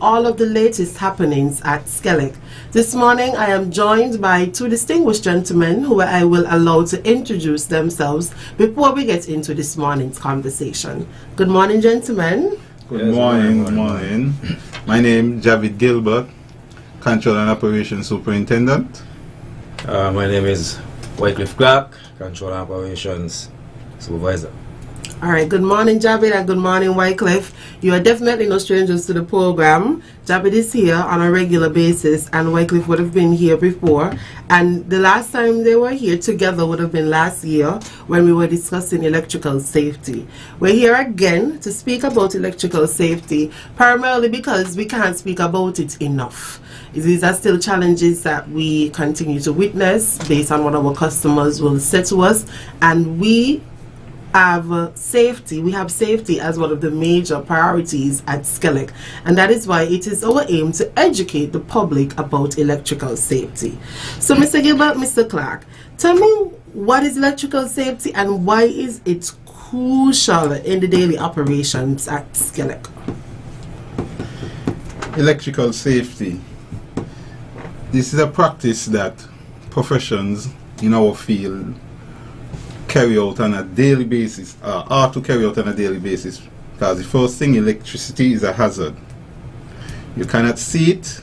all of the latest happenings at SKELEC. This morning I am joined by two distinguished gentlemen who I will allow to introduce themselves before we get into this morning's conversation. Good morning, gentlemen. Good morning. Good morning. My name is Javed Gilbert, Control and Operations Superintendent. My name is Wycliffe Clarke, Control and Operations Supervisor. All right, good morning, Javed, and good morning, Wycliffe. You are definitely no strangers to the program. Javed is here on a regular basis, and Wycliffe would have been here before. And the last time they were here together would have been last year when we were discussing electrical safety. We're here again to speak about electrical safety, primarily because we can't speak about it enough. These are still challenges that we continue to witness based on what our customers will say to us, and we have safety as one of the major priorities at SKELEC, and that is why it is our aim to educate the public about electrical safety. So Mr. Gilbert, Mr. Clarke, tell me, what is electrical safety and why is it crucial in the daily operations at SKELEC? Electrical safety. This is a practice that professions in our field carry out on a daily basis, are to carry out on a daily basis, because the first thing, electricity is a hazard. You cannot see it,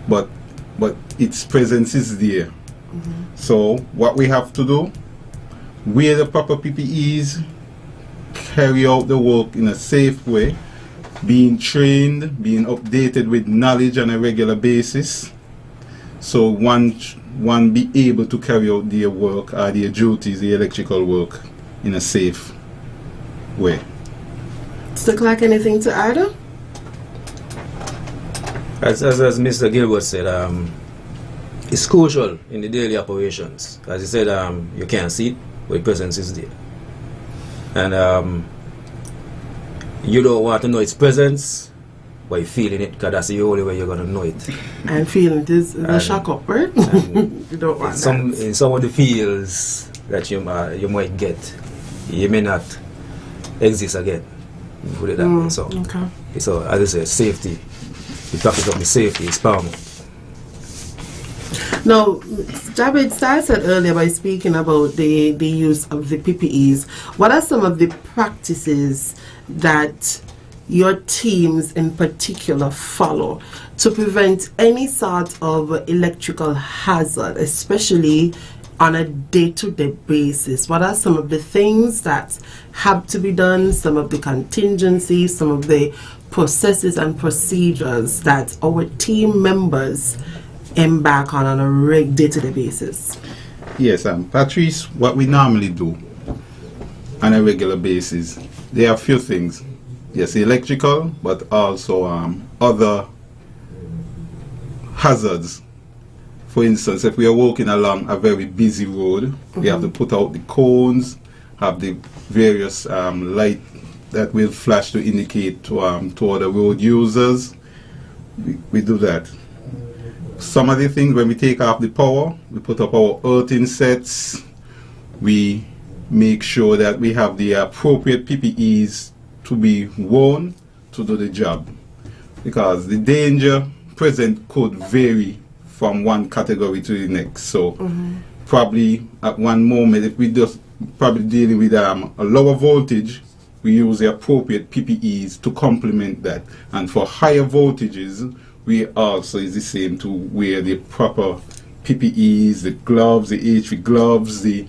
but its presence is there. So what we have to do, wear the proper PPEs, carry out the work in a safe way, being trained, being updated with knowledge on a regular basis, so one be able to carry out their work or their duties, the electrical work, in a safe way. Mr. Clarke, anything to add? As Mr. Gilbert said, it's crucial in the daily operations. As he said, you can't see it, but the presence is there. And you don't want to know its presence, but you're feeling it, because that's the only way you're going to know it. And feeling it is a shock up, right? You don't want that. In some of the fields that you might get, you may not exist again. Put it that way. So, okay. So, as I said, safety, the practice of the safety is paramount. Now, Javed started earlier by speaking about the use of the PPEs. What are some of the practices that your teams in particular follow to prevent any sort of electrical hazard, especially on a day-to-day basis? What are some of the things that have to be done, some of the contingencies, some of the processes and procedures that our team members embark on a day-to-day basis? Yes, Patrice, what we normally do on a regular basis, there are a few things. Yes, electrical, but also other hazards. For instance, if we are walking along a very busy road, we have to put out the cones, have the various light that will flash to indicate to other road users. We do that. Some of the things, when we take off the power, we put up our earthing sets. We make sure that we have the appropriate PPEs to be worn to do the job, because the danger present could vary from one category to the next. So probably at one moment, if we just probably dealing with a lower voltage, we use the appropriate PPEs to complement that, and for higher voltages we also is the same, to wear the proper PPEs, the gloves, the HV gloves, the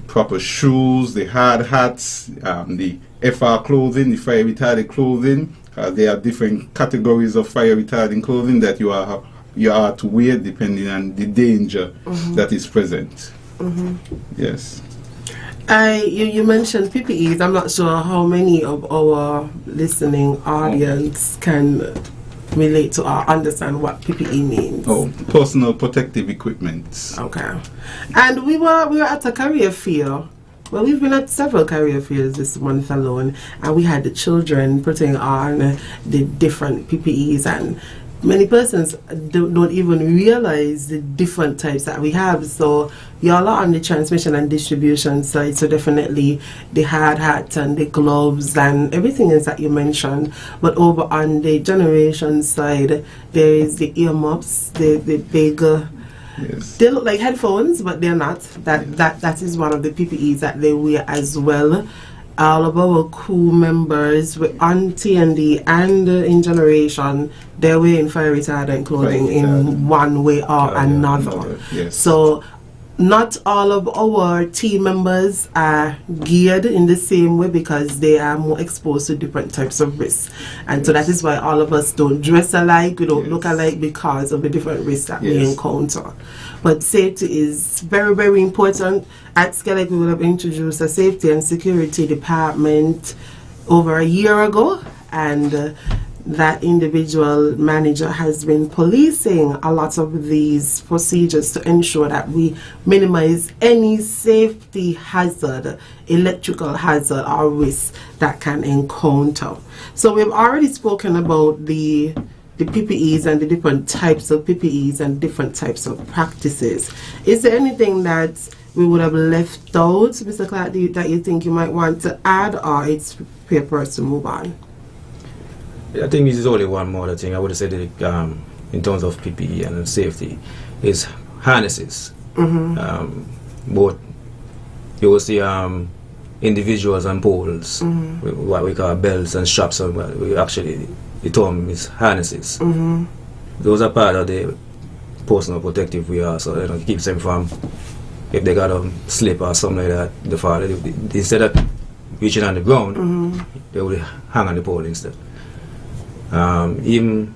proper shoes, the hard hats, the FR clothing, the fire retardant clothing. There are different categories of fire retardant clothing that you are to wear depending on the danger that is present. Yes. You mentioned PPEs. I'm not sure how many of our listening audience can relate to or understand what PPE means. Oh, personal protective equipment. Okay. And we were at a career fair. Well, we've been at several career fairs this month alone, and we had the children putting on the different PPEs, and many persons don't even realize the different types that we have. So y'all are on the transmission and distribution side, so definitely the hard hat and the gloves and everything else that you mentioned. But over on the generation side, there is the earmuffs, the big Yes. they look like headphones, but they're not. That is one of the PPEs that they wear as well. All of our crew members on TND and in generation, they're wearing fire retardant clothing in one way or another. Yes. So not all of our team members are geared in the same way because they are more exposed to different types of risks. And so that is why all of us don't dress alike, we don't look alike because of the different risks that we encounter. But safety is very, very important. At SKELEC, we will have introduced a safety and security department over a year ago, and that individual manager has been policing a lot of these procedures to ensure that we minimize any safety hazard, electrical hazard or risk that can encounter. So we've already spoken about the PPEs and the different types of PPEs and different types of practices. Is there anything that we would have left out, Mr. Clarke, that you think you might want to add, or it's fair for us to move on? I think this is only one more thing I would have said in terms of PPE and safety is harnesses. Both you will see individuals and poles, what we call belts and straps, and we actually the term is harnesses. Those are part of the personal protective wear, so it keeps them from, if they got a slip or something like that, the fall, instead of reaching on the ground, they will hang on the pole instead. Even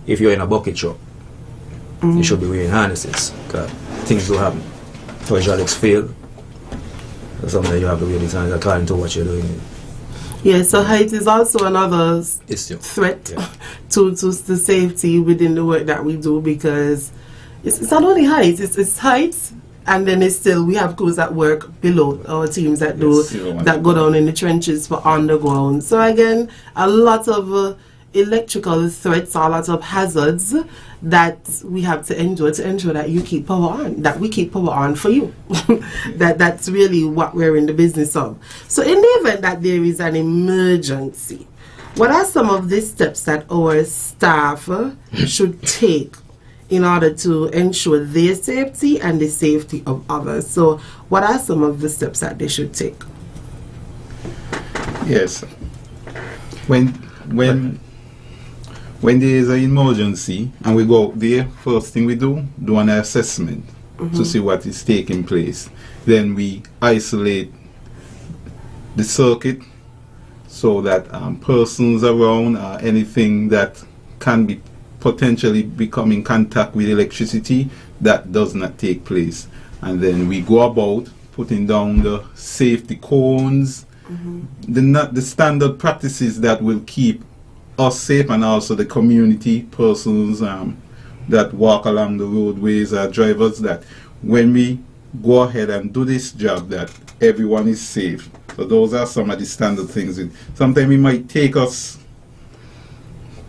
if you're in a bucket truck, you should be wearing harnesses, because things do happen. Hydraulics fail, so something you have to wear these harnesses according to what you're doing. Yeah, so height is also another threat to the safety within the work that we do, because it's not only height, it's height, and then it's still, we have crews that work below our teams that that go down in the trenches for underground. So again, a lot of electrical threats, a lot of hazards that we have to endure to ensure that you keep power on, that we keep power on for you. That's really what we're in the business of. So in the event that there is an emergency, what are some of the steps that our staff should take in order to ensure their safety and the safety of others? So what are some of the steps that they should take? Yes. When there is an emergency and we go out there, first thing we do an assessment to see what is taking place. Then we isolate the circuit so that persons around or anything that can be potentially become in contact with electricity, that does not take place. And then we go about putting down the safety cones, the standard practices that will keep us safe, and also the community persons that walk along the roadways, drivers, that when we go ahead and do this job, that everyone is safe. So those are some of the standard things. Sometimes it might take us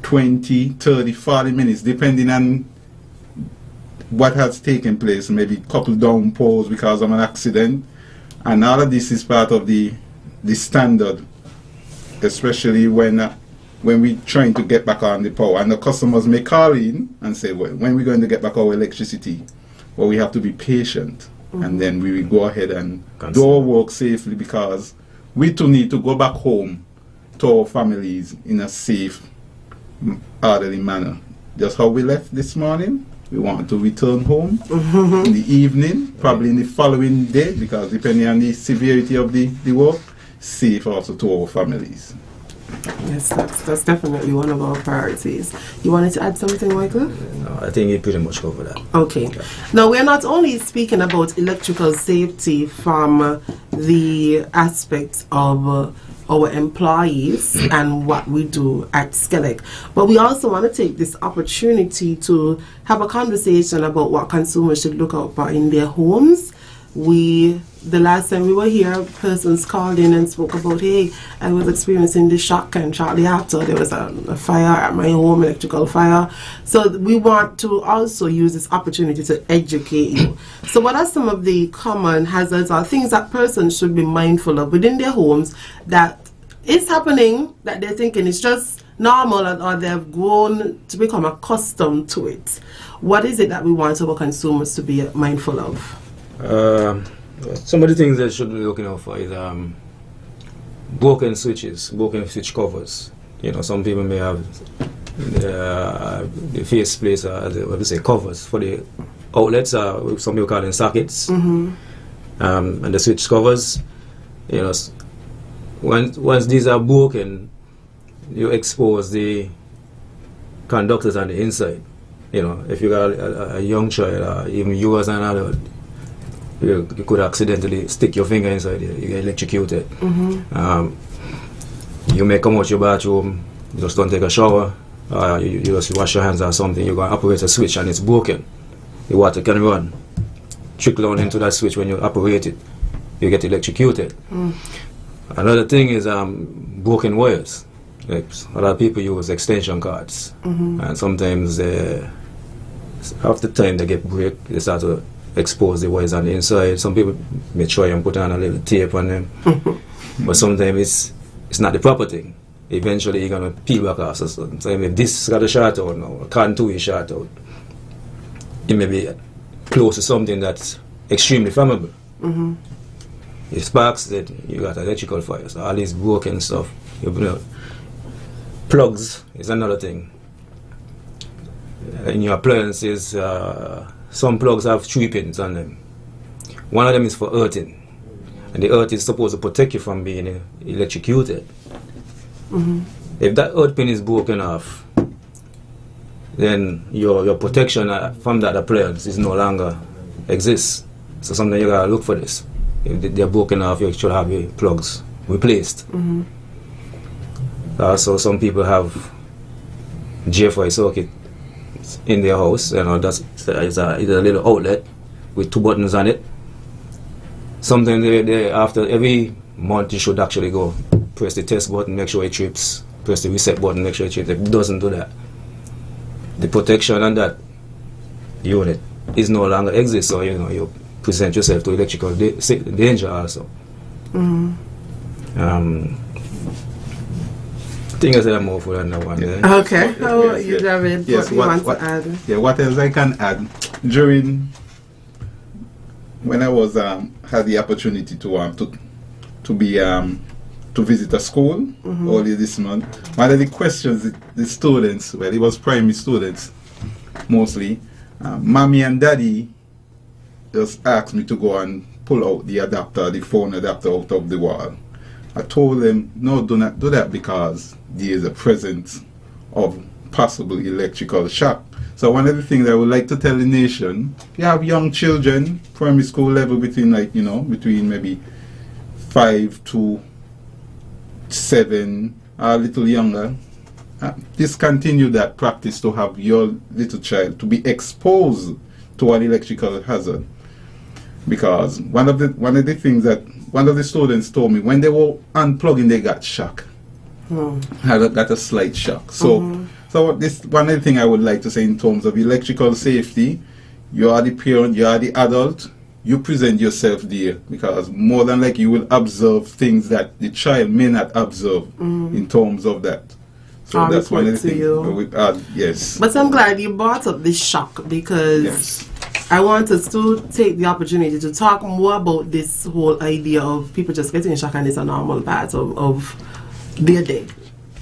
20, 30, 40 minutes, depending on what has taken place, maybe a couple down poles because of an accident, and all of this is part of the standard, especially when we're trying to get back on the power, and the customers may call in and say, well, when we're going to get back our electricity? Well, we have to be patient, and then we will go ahead and do our work safely, because we too need to go back home to our families in a safe, orderly manner. Just how we left this morning, we want to return home in the evening, probably in the following day, because depending on the severity of the work, safe also to our families. Yes, that's definitely one of our priorities. You wanted to add something, Wycliffe? No, I think you pretty much covered that. Okay. Now, we're not only speaking about electrical safety from the aspects of our employees and what we do at SKELEC, but we also want to take this opportunity to have a conversation about what consumers should look out for in their homes, The last time we were here, persons called in and spoke about, hey, I was experiencing this shock, and shortly after there was a fire at my home, electrical fire. So we want to also use this opportunity to educate you. So what are some of the common hazards or things that persons should be mindful of within their homes that is happening, that they're thinking it's just normal, or they've grown to become accustomed to it? What is it that we want our consumers to be mindful of? Some of the things that should be looking out for is broken switches, broken switch covers. You know, some people may have the faceplates, what we say, covers for the outlets. Some people call them sockets, and the switch covers. You know, once these are broken, you expose the conductors on the inside. You know, if you got a young child, or even you as an adult, you could accidentally stick your finger inside it, you get electrocuted. You may come out your bathroom, you just don't take a shower, you just wash your hands or something, you're going to operate a switch and it's broken. The water can run, trickle down into that switch. When you operate it, you get electrocuted. Another thing is broken wires. Like, a lot of people use extension cords, and sometimes after time they get break, they start to expose the wires on the inside. Some people may try and put on a little tape on them, but sometimes it's not the proper thing. Eventually you're going to peel back off. So sometimes if this got a short out now, a can 2 is short out, it may be close to something that's extremely flammable. If sparks, then you got electrical fires. All these broken stuff. Plugs is another thing. In your appliances, some plugs have 3 pins on them. One of them is for earthing, and the earth is supposed to protect you from being electrocuted. If that earth pin is broken off, then your protection from that appliance is no longer exists. So sometimes you gotta look for this. If they're broken off, you should have your plugs replaced. Also, some people have GFI circuit in their house, you know, it's a little outlet with 2 buttons on it. Sometimes they after every month you should actually go press the test button, make sure it trips, press the reset button, make sure it trips. If it doesn't do that, the protection on that unit is no longer exists, so you know you present yourself to electrical danger also. I think I said I'm more for that one. Yeah. Okay, how about you, Javed? Yes, what do you want to add? Yeah, what else I can add? During when I was had the opportunity to be to visit a school earlier this month, one of the questions the students, well, it was primary students mostly, mommy and daddy just asked me to go and pull out the adapter, the phone adapter out of the wall. I told them, no, do not do that, because there is a presence of possible electrical shock. So one of the things I would like to tell the nation, you have young children, primary school level, between maybe 5 to 7, or a little younger. Discontinue that practice to have your little child to be exposed to an electrical hazard. Because one of the things that one of the students told me, when they were unplugging, they got shock. Got a slight shock. So, this one of the things I would like to say in terms of electrical safety, you are the parent, you are the adult, you present yourself there, because more than likely you will observe things that the child may not observe in terms of that. So that's one of the things. Yes. But I'm glad you brought up this shock, because I want us to take the opportunity to talk more about this whole idea of people just getting shock and it's a normal part of their day,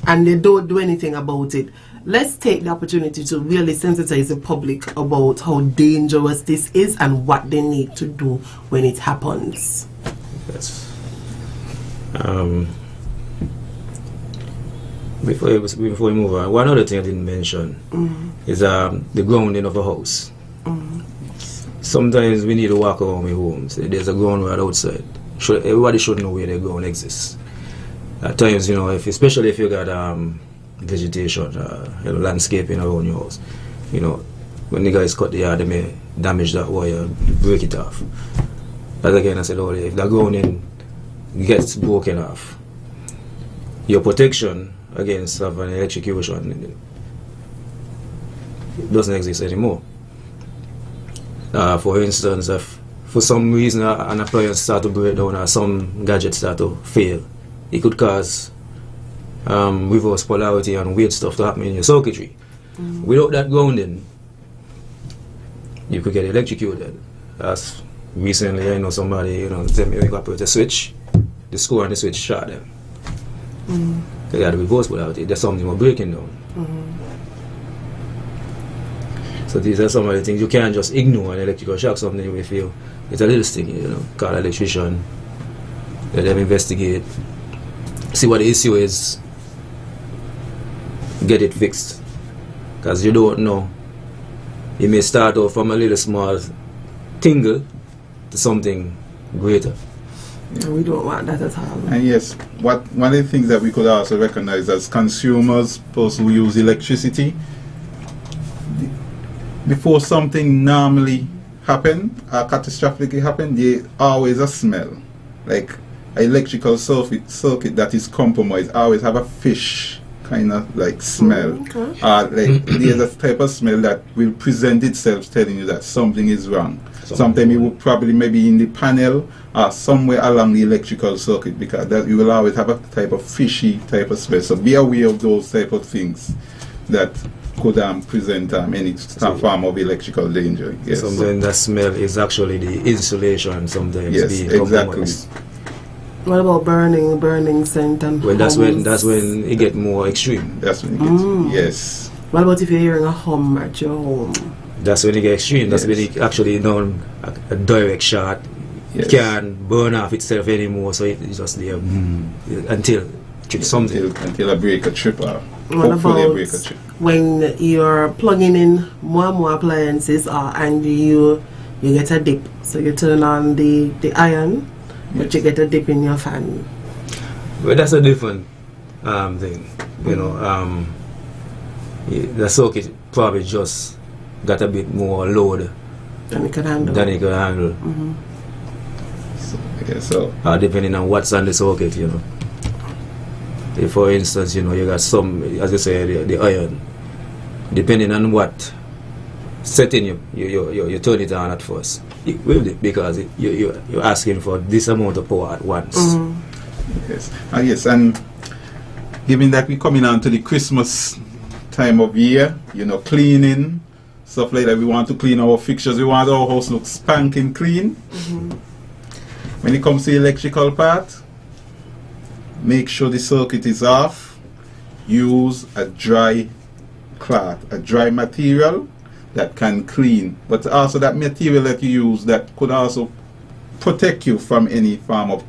and they don't do anything about it. Let's take the opportunity to really sensitize the public about how dangerous this is and what they need to do when it happens. Yes. Before we move on, one other thing I didn't mention is the grounding of a house. Sometimes we need to walk around my homes. There's a ground right outside. Everybody should know where the ground exists. At times, you know, especially if you got vegetation, landscaping around your house, you know, when the guys cut the yard, they may damage that wire, break it off. as again I said earlier, if the grounding gets broken off, your protection against an electrocution doesn't exist anymore. For instance, if for some reason an appliance start to break down or some gadget start to fail, it could cause reverse polarity and weird stuff to happen in your circuitry. Without that grounding, you could get electrocuted. As recently I know somebody, tell me we got to put a switch, the screw and the switch shot them. They got reverse polarity. There's something more breaking down. So these are some of the things you can't just ignore. An electrical shock, something you may feel it's a little stingy, call an electrician, let them investigate, see what the issue is, get it fixed. Because you don't know. You may start off from a little small tingle to something greater. And we don't want that at all. And yes, one of the things that we could also recognize as consumers, people who use electricity, before something normally happen or catastrophically happen, there always a smell. Like an electrical circuit that is compromised always have a fish kind of like smell. Like there's a type of smell that will present itself telling you that something is wrong. Sometimes it will probably maybe in the panel or somewhere along the electrical circuit, because that you will always have a type of fishy type of smell. So be aware of those type of things that could present any form of electrical danger. Yes. Sometimes that smell is actually the insulation sometimes being compromised. What about burning scent and well, that's when it get more extreme. That's when it gets yes. What about if you're hearing a hum at your home? That's when it gets extreme. That's when it actually done a direct shot. It can't burn off itself anymore, so it's just there until something. Until a breaker trip off. What about when you're plugging in more and more appliances and you get a dip? So you turn on the iron, but you get a dip in your fan. Well, that's a different thing. The circuit probably just got a bit more load than it could handle. So depending on what's on the circuit, If, for instance, you got some, as you say, the iron, depending on what setting you turn it on at first, it will dip because you're asking for this amount of power at once. Yes, and given that we're coming on to the Christmas time of year, cleaning, stuff like that, we want to clean our fixtures, we want our house look spanking clean. When it comes to the electrical part, make sure the circuit is off. Use a dry cloth, a dry material that can clean, but also that material that you use that could also protect you from any form of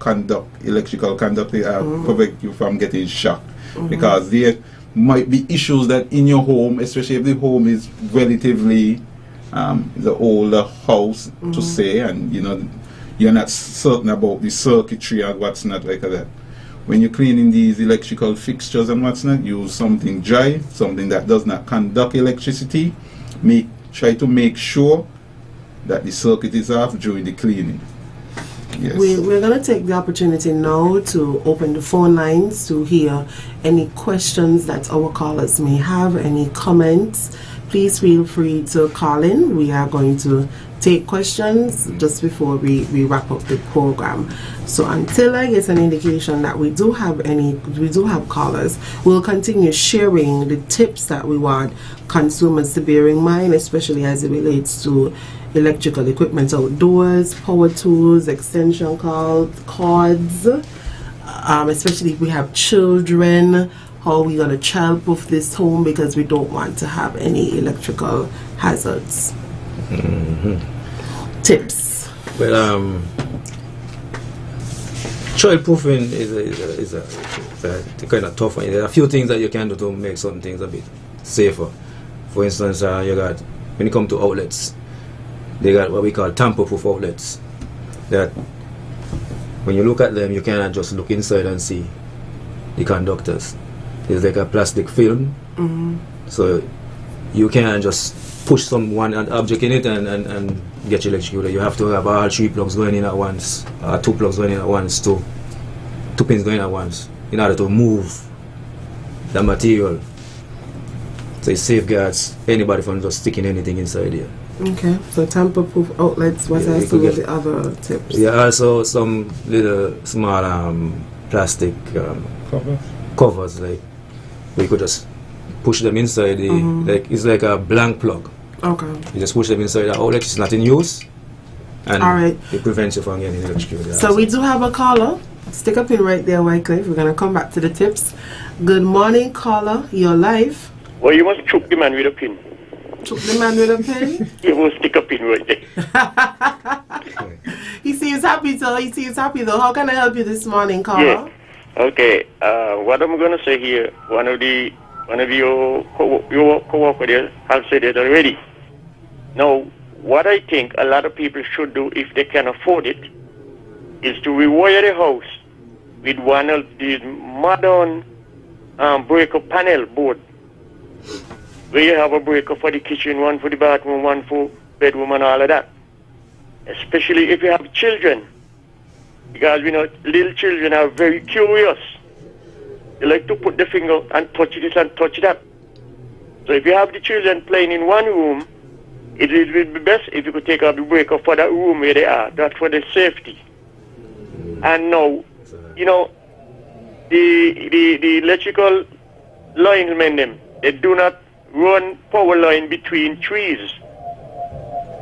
electrical conduct, prevent you from getting shocked. Because there might be issues that in your home, especially if the home is relatively the older house to say, and you're not certain about the circuitry and what's not like that. When you're cleaning these electrical fixtures and what's not, use something dry, something that does not conduct electricity. Try to make sure that the circuit is off during the cleaning. Yes. We're going to take the opportunity now to open the phone lines to hear any questions that our callers may have, any comments. Please feel free to call in. We are going to take questions just before we wrap up the program. So until I get an indication that we do have callers, we'll continue sharing the tips that we want consumers to bear in mind, especially as it relates to electrical equipment outdoors, power tools, extension cords, especially if we have children, how we gonna childproof this home, because we don't want to have any electrical hazards. Tips. Well, childproofing is a kind of tough one. There are a few things that you can do to make some things a bit safer. For instance, you got, when it comes to outlets, they got what we call tamper-proof outlets. That when you look at them, you cannot just look inside and see the conductors. It's like a plastic film, so you can't just push one object in it and get electrocuted. You have to have all 3 plugs going in at once, 2 plugs going in at once, 2 pins going at once, in order to move the material. So it safeguards anybody from just sticking anything inside here. Okay, so tamper-proof outlets. What are some of the other tips? Yeah, also some little small plastic covers, like where you could just push them inside the like it's like a blank plug. Okay. You just push them inside the outlet. It's not in use, and all right, it prevents you from getting electrocuted. So we do have a caller. Stick a pin right there, Wycliffe. We're gonna come back to the tips. Good morning, caller. You're live. Well, you must choke the man with a pin. Choke the man with a pin? You must stick a pin right there. He seems happy, so he seems happy though. How can I help you this morning, caller? Yeah. Okay. What I'm gonna say here, one of your co-workers there have said it already. Now, what I think a lot of people should do if they can afford it is to rewire the house with one of these modern breaker panel board, where you have a breaker for the kitchen, one for the bathroom, one for bedroom and all of that. Especially if you have children. Because, little children are very curious. They like to put the finger and touch this and touch that. So if you have the children playing in one room, it would be best if you could take out the breaker for that room where they are. That's for the safety. And now, the electrical linemen, they do not run power line between trees.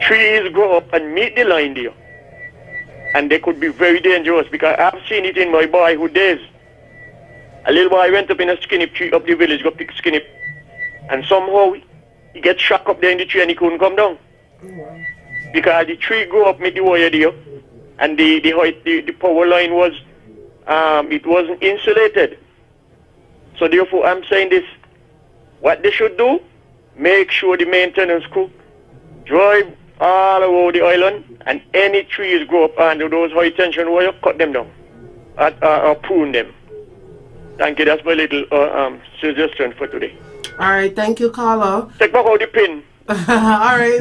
Trees grow up and meet the line there. And they could be very dangerous, because I've seen it in my boyhood days. A little boy went up in a skinny tree up the village, go pick skinny, and somehow he gets shocked up there in the tree and he couldn't come down. Because the tree grew up with the wire there, and the power line was, it wasn't insulated. So therefore I'm saying this, what they should do, make sure the maintenance crew drive all over the island, and any trees grow up under those high tension wire, cut them down or prune them. Thank you. That's my little suggestion for today. All right. Thank you, caller. Take back out the pin. All right.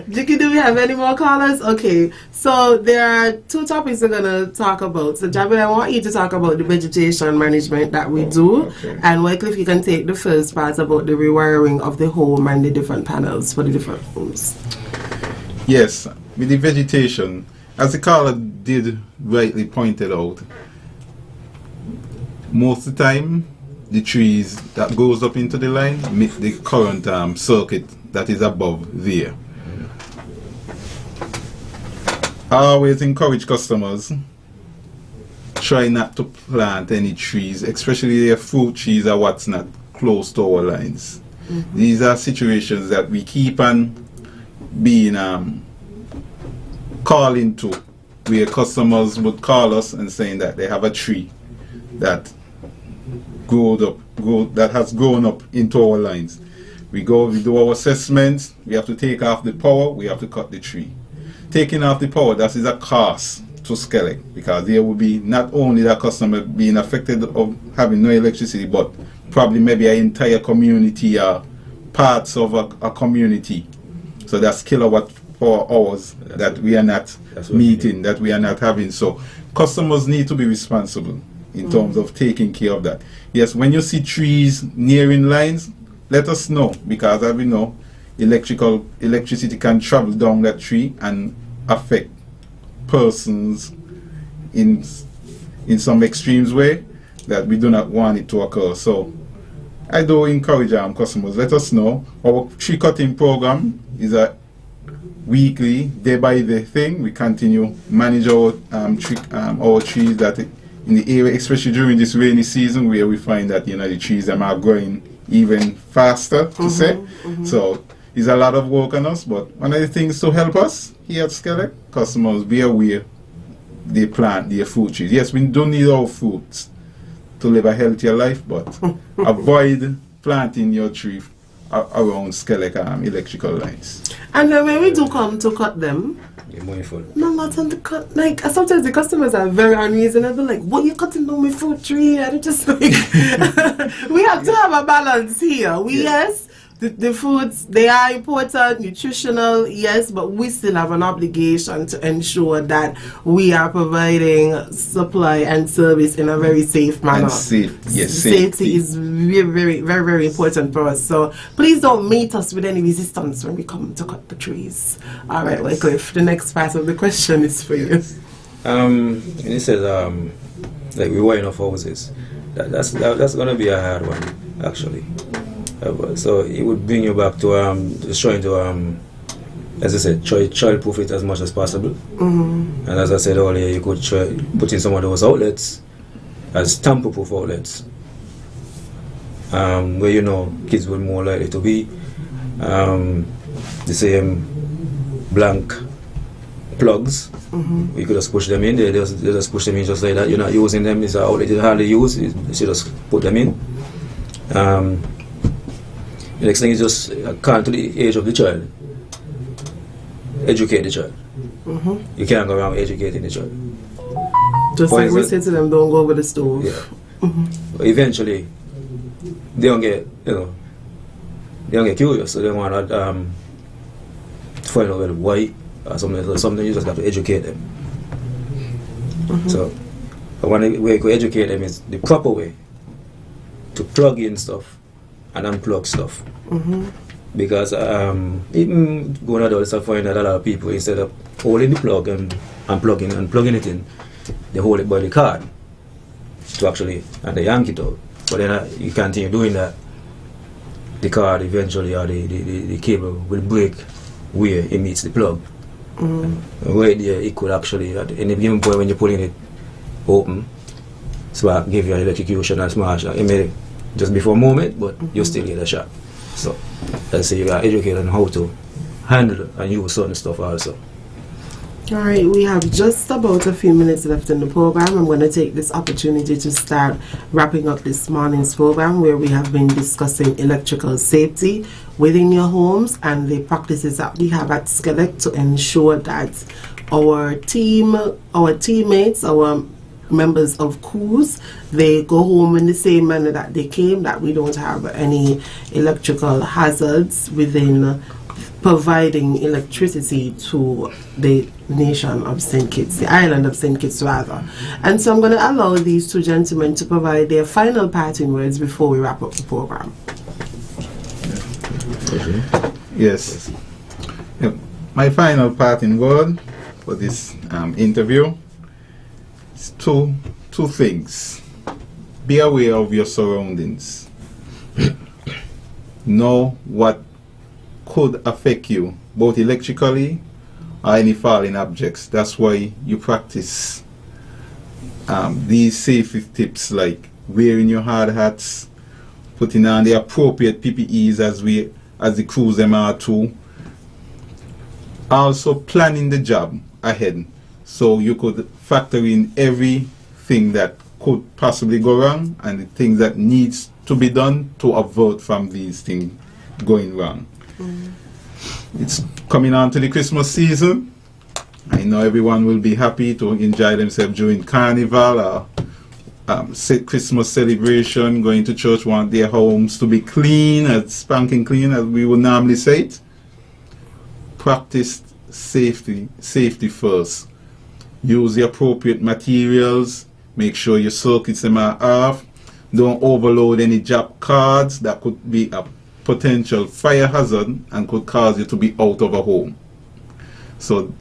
Jiki, do we have any more callers? Okay. So there are 2 topics we're going to talk about. So Javed, I want you to talk about the vegetation management that we do. Okay. And Wycliffe, you can take the first part about the rewiring of the home and the different panels for the different homes. Yes, with the vegetation, as the caller did rightly pointed out, most of the time the trees that goes up into the line meet the current circuit that is above there. I always encourage customers, try not to plant any trees, especially their fruit trees or what's not close to our lines. These are situations that we keep on being calling to, where customers would call us and saying that they have a tree that has grown up into our lines. We do our assessments, we have to take off the power, we have to cut the tree. Taking off the power, that is a cost to SKELEC, because there will be not only that customer being affected of having no electricity, but probably maybe an entire community or parts of a community. So that's kilowatt per hours that we are not meeting, that we are not having. So customers need to be responsible in terms of taking care of that. Yes, when you see trees nearing lines, let us know, because as we know, electricity can travel down that tree and affect persons in some extremes way that we do not want it to occur. So I do encourage customers, let us know. Our tree cutting program is a weekly, day by day thing. We continue manage our trees that in the area, especially during this rainy season, where we find that the trees are growing even faster to say. So it's a lot of work on us, but one of the things to help us here at SKELEC, customers be aware they plant their fruit trees. Yes, we do need our fruits to live a healthier life, but avoid planting your tree around SKELEC electrical lines. And then when we do come to cut them, You're mindful. no, not on the cut. Like, sometimes the customers are very unreasonable. Like, what you cutting down my fruit tree? And it's just like, we have to have a balance here. Yes, the foods, they are important, nutritional, yes, but we still have an obligation to ensure that we are providing supply and service in a very safe manner. And safe, yes, safety is very, very important for us. So please don't meet us with any resistance when we come to cut the trees. All right, Wycliffe, the next part of the question is for you. And he says, like we wire off houses. That's gonna be a hard one, actually. So it would bring you back to just trying to, as I said, child-proof it as much as possible. Mm-hmm. And as I said earlier, you could put in some of those outlets as tamper-proof outlets, where you know kids were more likely to be the same blank plugs. Mm-hmm. You could just push them in. They just push them in just like that. You're not using them. It's an outlet you hardly use. You should just put them in. The next thing is just according to the age of the child. Educate the child. Mm-hmm. You can't go around educating the child. Just like we say to them, don't go over the stove. Yeah. Mm-hmm. But eventually, they don't get curious, so they want to find out why or something. You just have to educate them. Mm-hmm. So, one way to educate them is the proper way to plug in stuff and unplug stuff. Mm-hmm. Because even going adults, I find that a lot of people, instead of holding the plug and unplugging and plugging it in, they hold it by the card to actually, and they yank it out. But then you continue doing that, the card eventually, or the cable will break where it meets the plug. Mm-hmm. Right there, it could actually, at any given point when you're pulling it open, spark give you an electrocution and smash. It may just before a moment, but you still get a shot. So, let's say you are educated on how to handle and use certain stuff also. Alright, we have just about a few minutes left in the program. I'm going to take this opportunity to start wrapping up this morning's program, where we have been discussing electrical safety within your homes and the practices that we have at SKELEC to ensure that our team, our teammates, our members of crews, they go home in the same manner that they came, that we don't have any electrical hazards within providing electricity to the nation of St. Kitts, the island of St. Kitts rather. And so I'm going to allow these two gentlemen to provide their final parting words before we wrap up the program. Yes. My final parting word for this interview is two things. Be aware of your surroundings. Know what could affect you, both electrically or any falling objects. That's why you practice these safety tips, like wearing your hard hats, putting on the appropriate PPEs as the crews them are too. Also planning the job ahead, so you could factor in everything that could possibly go wrong and the things that needs to be done to avert from these things going wrong. It's coming on to the Christmas season. I know everyone will be happy to enjoy themselves during Carnival or Christmas celebration, going to church, want their homes to be clean, as spanking clean as we would normally say it. Practice safety first. Use the appropriate materials. Make sure your circuits them are off. Don't overload any job cards that could be a potential fire hazard and could cause you to be out of a home. So,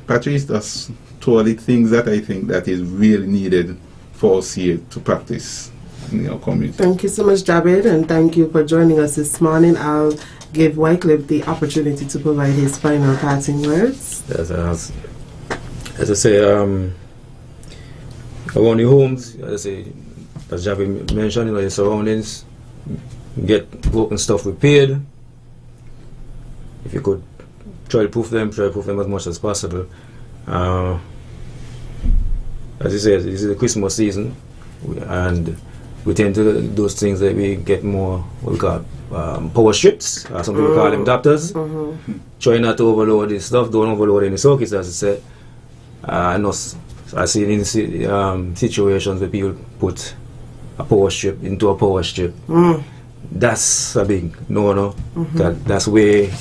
Patrice, that's totally things that I think that is really needed for us here to practice in our community. Thank you so much, Javed, and thank you for joining us this morning. I'll give Wycliffe the opportunity to provide his final parting words. As I say, around the homes, as Javed mentioned, your surroundings, get broken stuff repaired. If you could try to proof them as much as possible. As you said, this is the Christmas season, and we tend to do those things that we get more, what we call power strips, some people call them adapters. Try not to overload this stuff, don't overload any circuits, as I said. I've seen in situations where people put a power strip into a power strip, that's a big no. That's way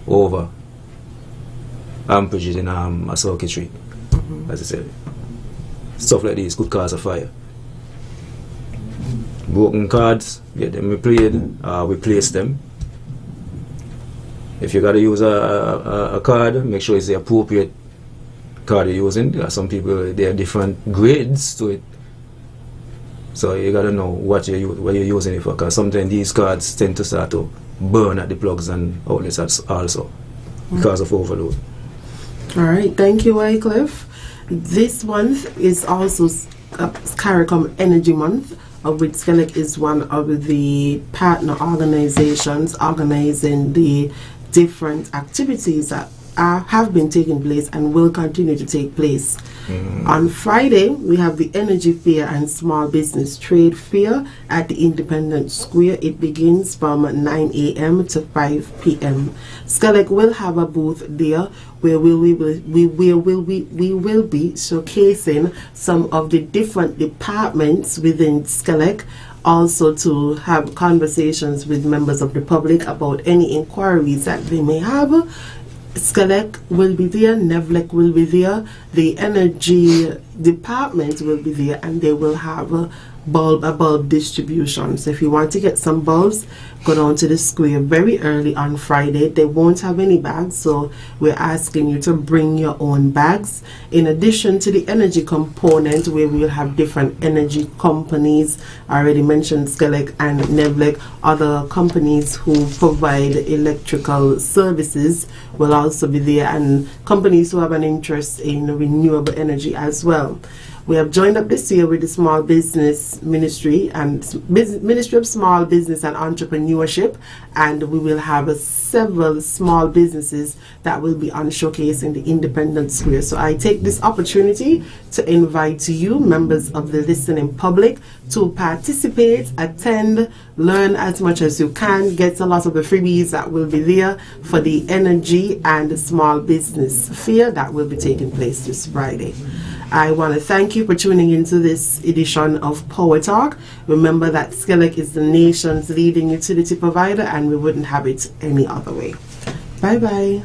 over amperages in a circuitry. As I said, stuff like this could cause a fire. Broken cards, get them replayed, replace them. If you gotta use a card, make sure it's the appropriate card you're using. There are some people, there are different grades to it, so you gotta know what you're using it for. Because sometimes these cards tend to start to burn at the plugs and outlets also because of overload. All right, thank you, Wycliffe. This month is also CARICOM Energy Month, of which SKELEC is one of the partner organizations organizing the different activities that have been taking place and will continue to take place. On Friday, we have the Energy Fair and Small Business Trade Fair at the Independence Square. It begins from 9 a.m. to 5 p.m. SKELEC will have a booth there where we will be showcasing some of the different departments within SKELEC, also to have conversations with members of the public about any inquiries that they may have. SKELEC will be there, NEVLEC will be there, the energy department will be there, and they will have a bulb distribution. So if you want to get some bulbs, go down to the square very early on Friday. They won't have any bags, so we're asking you to bring your own bags. In addition to the energy component, where we'll have different energy companies, I already mentioned SKELEC and NEVLEC, other companies who provide electrical services will also be there, and companies who have an interest in renewable energy as well. We have joined up this year with the Small Business Ministry and Ministry of Small Business and Entrepreneurship, and we will have several small businesses that will be on showcase in the Independence Square. So I take this opportunity to invite you, members of the listening public, to participate, attend, learn as much as you can, get a lot of the freebies that will be there for the Energy and Small Business Fair that will be taking place this Friday. I want to thank you for tuning into this edition of Power Talk. Remember that SKELEC is the nation's leading utility provider, and we wouldn't have it any other way. Bye-bye.